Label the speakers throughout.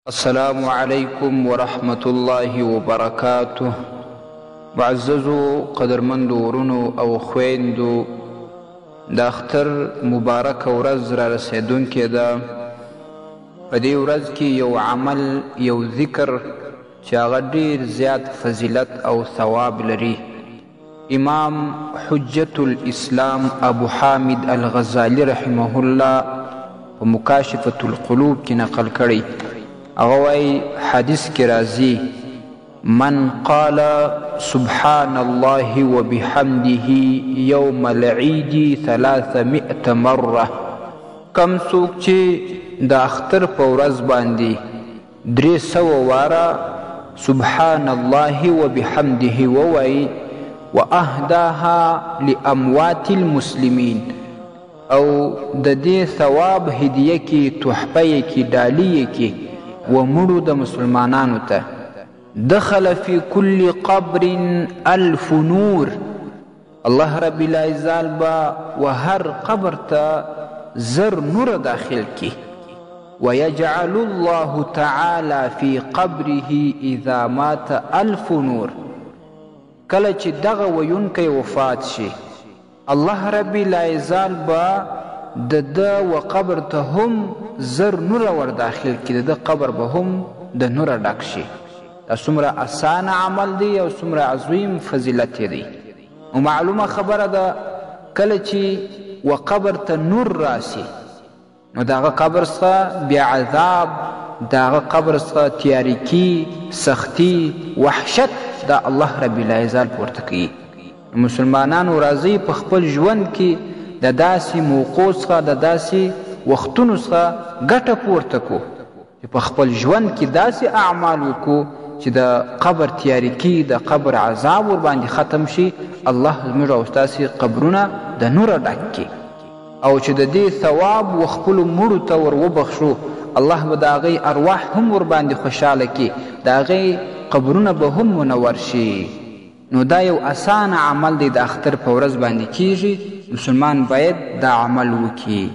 Speaker 1: السلام علیکم ورحمت الله وبرکاته. معززو قدرمندو ورونو او خویندو، د اختر مبارک ورځ را رسیدونکې ده. په دې ورځ کې یو عمل، یو ذکر چې هغه ډېر زیات فضیلت او ثواب لري. امام حجت الاسلام ابو حامد الغزالی رحمه الله په مکاشفة القلوب کې نقل کړی. هغه وایي حدیث کې راځي: من قال سبحان الله وبحمده یوم العید 300 مره، کم څوک چې د اختر په ورځ باندې 300 واره سبحان الله وبحمده ووایي، واهداها لاموات المسلمین، او د دې ثواب هدیه کې، تحفه کې، ډالۍ کې ومړو د مسلمانانو ته، دخل فی کل قبر 1000 نور، الله رب العزال با و هر قبر ته 1000 نور داخل کی. ویجعل الله تعالی فی قبره اذا مات 1000 نور، کله چې دغه ویونکی وفات شي، الله رب العزال با د و قبر ته هم 1000 نور ور داخل کی، د قبر به هم د نور ډک شي. دا څومره اسانه عمل دی او څومره عظیم فضیلت دی. او معلومه خبره ده، کله چې و قبر ته نور راسي، نو دغه قبر څخه بیا عذاب، دغه قبر څخه تیاریکی، سختی، وحشت دا الله رب العزال پورته کوي. مسلمانانو راځي په خپل ژوند کې د داسې موقعو څخه، د داسې وختونو څخه ګټه پورته کو چې په خپل ژوند کې داسې اعمال وکړو چې د قبر تیاریکی، د قبر عذاب ور باندې ختم شي. الله زموږ او ستاسې قبرونه د نوره ډک کړي، او چې د دې ثواب و خپلو مړو ته ور وبخښو، الله به د هغې ارواح هم ور باندې خوشحاله کړي، د هغې قبرونه به هم منور شي. نو دا یو اسانه عمل دی، د اختر په ورځ باندې کیږي. مسلمان باید دا عمل وکړي.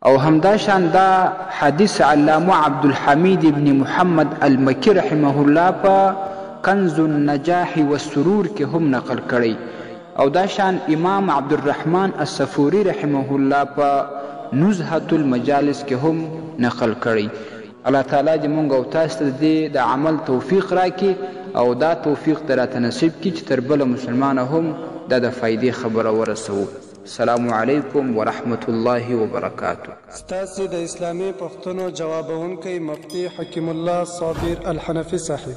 Speaker 1: او همدا شان دا حدیث علامه عبدالحمید ابن محمد المکی رحمه الله په کنز النجاح والسرور کې هم نقل کړی. او دا شان امام عبدالرحمن الصفوری رحمه الله په نزهة المجالس کې هم نقل کړی. الله تعالی دې مونږ او تاسو ته د عمل توفیق راکړي، او دا توفیق دې راته نصیب کړي چې تر بله مسلمانه هم دا د فایدې خبره ورسوو. السلام علیکم ورحمت الله وبرکاته.
Speaker 2: ستاسې د اسلامي پوښتنو جوابونکی مفتی حکیم الله صابر الحنفي صاحب.